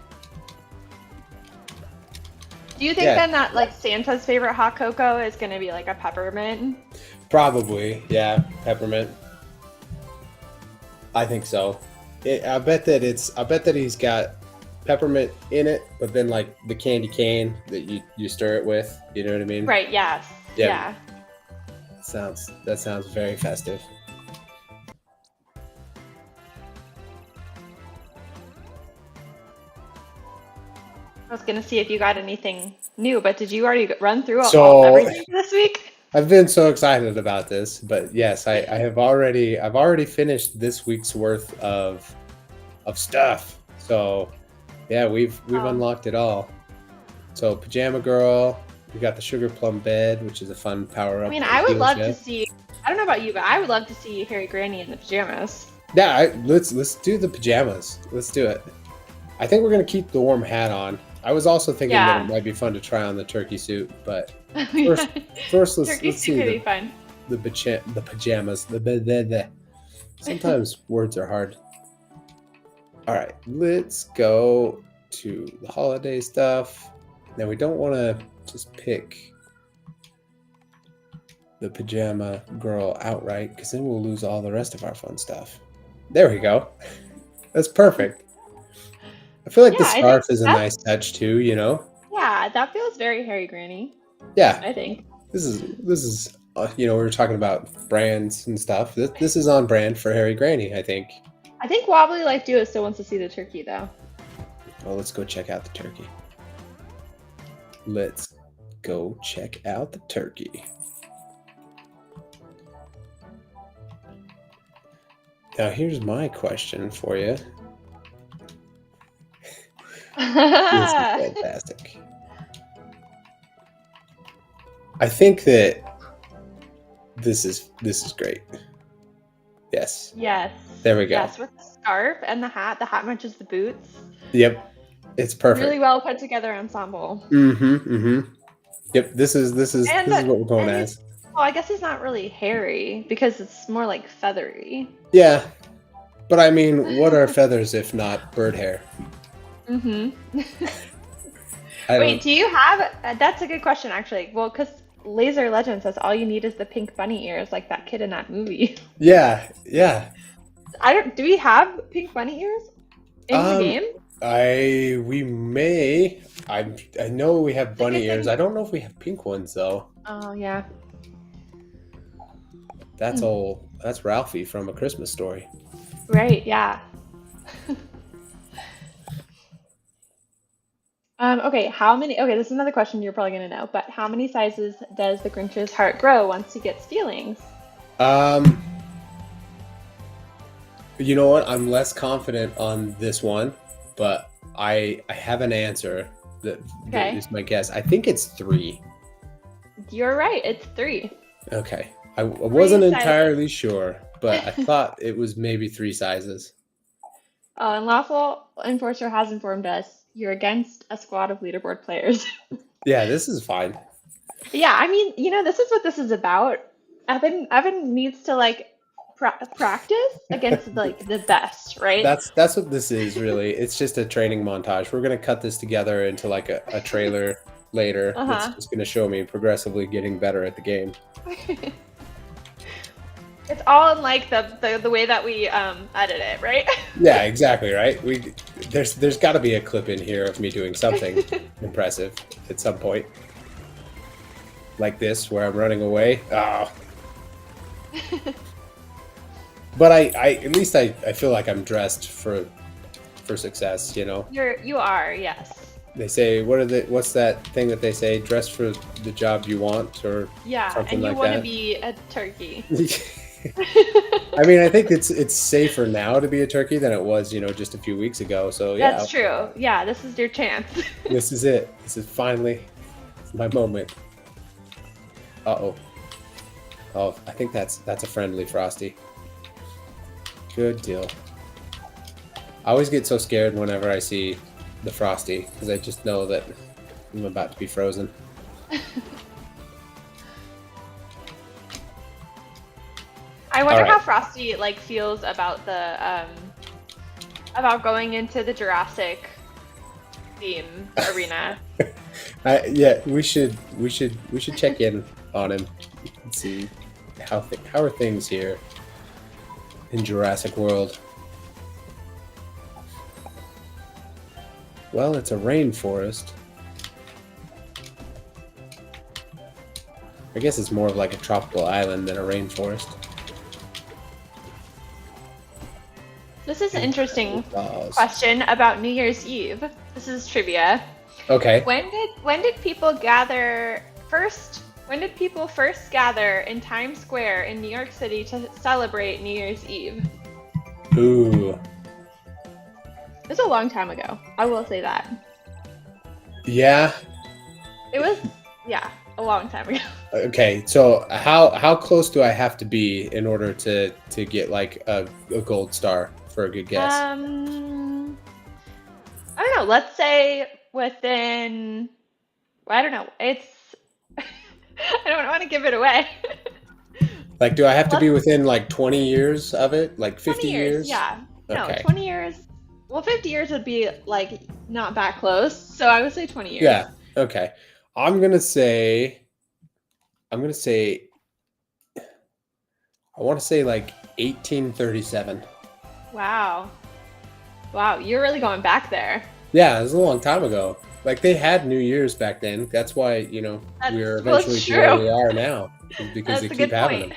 Do you think then that Santa's favorite hot cocoa is gonna be a peppermint? Probably, yeah, peppermint. I think so. I bet that he's got peppermint in it, but then the candy cane that you stir it with. You know what I mean? Right. Yes. Yeah. That sounds very festive. I was gonna see if you got anything new, but did you already run through everything this week? I've been so excited about this, but yes, I've already finished this week's worth of stuff. So yeah, we've unlocked it all. So Pajama Girl, we got the Sugar Plum Bed, which is a fun power up. I mean, I would love to see. I don't know about you, but I would love to see Harry Granny in the pajamas. Yeah, let's do the pajamas. Let's do it. I think we're gonna keep the warm hat on. I was also thinking that it might be fun to try on the turkey suit, but first let's turkey see. Could be fun. the pajamas. The. Sometimes words are hard. All right, let's go to the holiday stuff. Now we don't want to just pick the pajama girl outright because then we'll lose all the rest of our fun stuff. There we go. That's perfect. I feel like the Yeah, I scarf think is a nice touch too, you know? yeah, that feels very Harry Granny, Yeah, I think. this is you know, we were talking about brands and stuff. This is on brand for Harry Granny, I think. I think Wobbly Life Duo still wants to see the turkey though. Well, let's go check out the turkey. Let's go check out the turkey. Now, here's my question for you. This is fantastic. I think that this is great. Yes. Yes. There we go. Yes, with the scarf and the hat. The hat matches the boots. Yep. It's perfect. Really well put together ensemble. Yep. This is what we're going as. Well, I guess he's not really hairy because it's more like feathery. Yeah. But I mean, what are feathers if not bird hair? Wait, do you have? That's a good question, actually. Well, because Laser Legend says all you need is the pink bunny ears, like that kid in that movie. Yeah. Do we have pink bunny ears in the game? We may. I know we have bunny ears. I don't know if we have pink ones though. Oh yeah. That's That's Ralphie from A Christmas Story. Right. Yeah. Okay, okay, this is another question you're probably gonna know, but how many sizes does the Grinch's heart grow once he gets feelings? You know what? I'm less confident on this one, but I have an answer that is my guess. I think it's 3. You're right, it's 3. Okay. I wasn't entirely sure, but I thought it was maybe 3 sizes. Oh, and Lawful Enforcer has informed us you're against a squad of leaderboard players. Yeah, this is fine. Yeah, I mean, this is what this is about. Evan needs to practice against the best, right? That's what this is really. It's just a training montage. We're gonna cut this together into like a trailer later. It's just gonna show me progressively getting better at the game. It's all in the way that we edit it, right? Yeah, exactly, right? There's got to be a clip in here of me doing something impressive at some point, like this where I'm running away. Oh. But I at least I feel like I'm dressed for success, you know. You are, yes. They say what's that thing that they say? Dress for the job you want, or something like that. And you want to be a turkey. I mean, I think it's safer now to be a turkey than it was, just a few weeks ago. So yeah, that's true. Yeah, this is your chance. This is it. This is finally my moment. Oh, I think that's a friendly Frosty. Good deal. I always get so scared whenever I see the Frosty because I just know that I'm about to be frozen. I wonder how Frosty feels about about going into the Jurassic theme arena. Yeah, we should check in on him and see how are things here in Jurassic World. Well, it's a rainforest. I guess it's more of like a tropical island than a rainforest. This is an interesting question about New Year's Eve. This is trivia. Okay. When did people gather first? When did people first gather in Times Square in New York City to celebrate New Year's Eve? Ooh. It was a long time ago. I will say that. Yeah. It was, a long time ago. Okay, so how close do I have to be in order to get like a gold star for a good guess? I don't know. Let's say within. I don't know. It's. I don't want to give it away. Like, do I have to be Let's- within like 20 years of it? Like 50 20 years, years? yeah. No, Okay. 20 years. Well, 50 years would be like not that close. So I would say 20 years. Yeah. Okay. I'm gonna say. I'm gonna say. I want to say like 1837. Wow. Wow, you're really going back there. Yeah, it was a long time ago. Like they had New Year's back then. That's why we're Well, eventually it's to where true. we are now, is because That's they a keep good having point.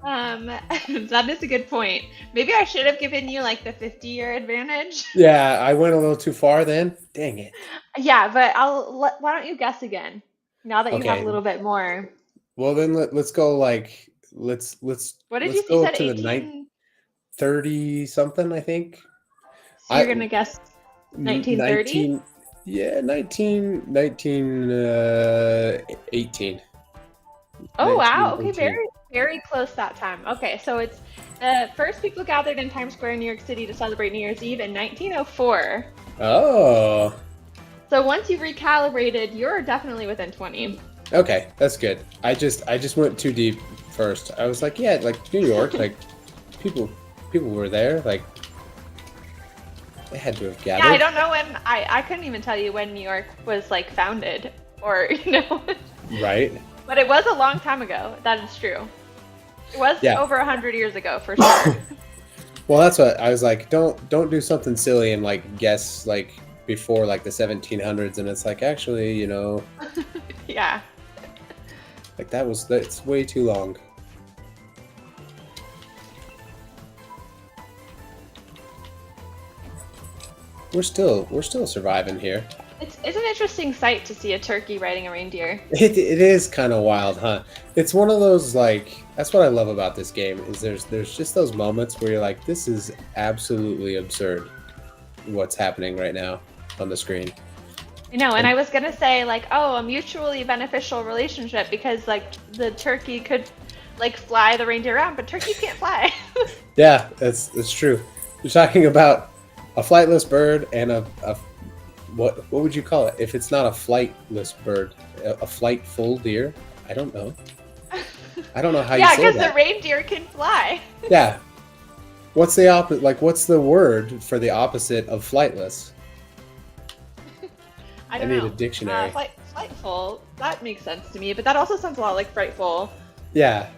them. That is a good point. Maybe I should have given you like the 50-year advantage. Yeah, I went a little too far then. Dang it. Yeah, but why don't you guess again? Now that you have a Okay. little bit more. Well, then let's go like let's What did let's you go said to the 18? 30 something, I think. So you're gonna guess 1930? 19, yeah, 18. Oh wow, okay, 1918. very, very close that time. Okay, so it's the first people gathered in Times Square in New York City to celebrate New Year's Eve in 1904. Oh, So once you've recalibrated, you're definitely within 20. okay, that's good. I just went too deep first. I was like, yeah, like New York, like people were there, like they had to have gathered. Yeah, I don't know when, I couldn't even tell you when New York was like founded or, Right? But it was a long time ago. That is true. It was Yeah. over 100 years ago for sure. Well, that's what I was like. Don't do something silly and like guess like before like the 1700s, and it's like actually, Yeah. like that's way too long. We're still surviving here. It's an interesting sight to see a turkey riding a reindeer. It is kind of wild, huh? It's one of those like that's what I love about this game is there's just those moments where you're like, this is absolutely absurd what's happening right now on the screen. I know, and I was gonna say like, oh, a mutually beneficial relationship because like the turkey could like fly the reindeer around, but turkeys can't fly. Yeah, that's true. You're talking about a flightless bird and a what would you call it if it's not a flightless bird? A flightful deer? I don't know. I don't know how you Yeah, say because that. the reindeer can fly. Yeah. What's the opposite? Like, what's the word for the opposite of flightless? I don't need know. a dictionary. Flightful. That makes sense to me, but that also sounds a lot like frightful. Yeah.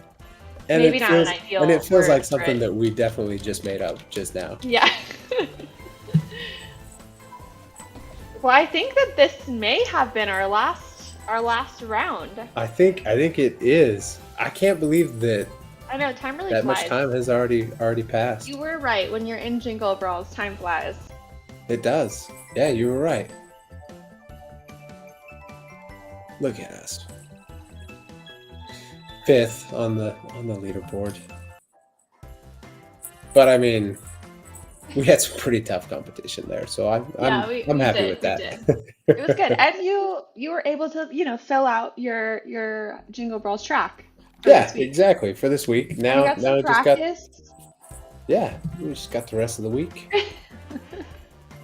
And Maybe it not feels, an ideal and it feels word like for something it. that we definitely just made up just now. Yeah. Well, I think that this may have been our last round. I think it is. I can't believe that I know time really that flies. much time has already passed. You were right. When you're in Jingle Brawls, time flies. It does. Yeah, you were right. Look at us. 5th on the leaderboard. But I mean, we had some pretty tough competition there, so I'm happy did, with that. It was good, and you were able to fill out your Jingle Brawls track. Yeah, this week. exactly. For this week. And Now you got some we just got practice. we just got the rest of the week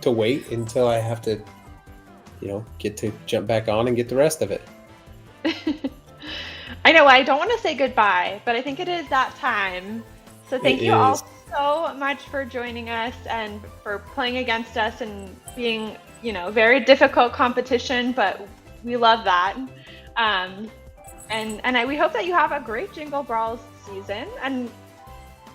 to wait until I have to get to jump back on and get the rest of it. I know I don't want to say goodbye, but I think it is that time. So thank you all so much for joining us and for playing against us and being, very difficult competition, but we love that. We hope that you have a great Jingle Brawls season, and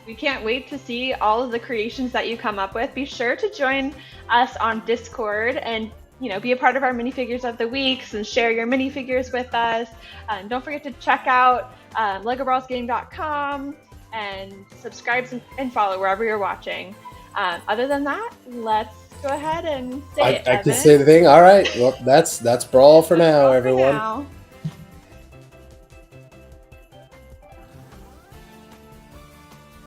we can't wait to see all of the creations that you come up with. Be sure to join us on Discord and be a part of our minifigures of the weeks and share your minifigures with us. And don't forget to check out LEGOBrawlsGame.com and subscribe and follow wherever you're watching. Other than that, let's go ahead and say it, I can Evan. say the thing. All right. Well, that's Brawl for now, For everyone. now.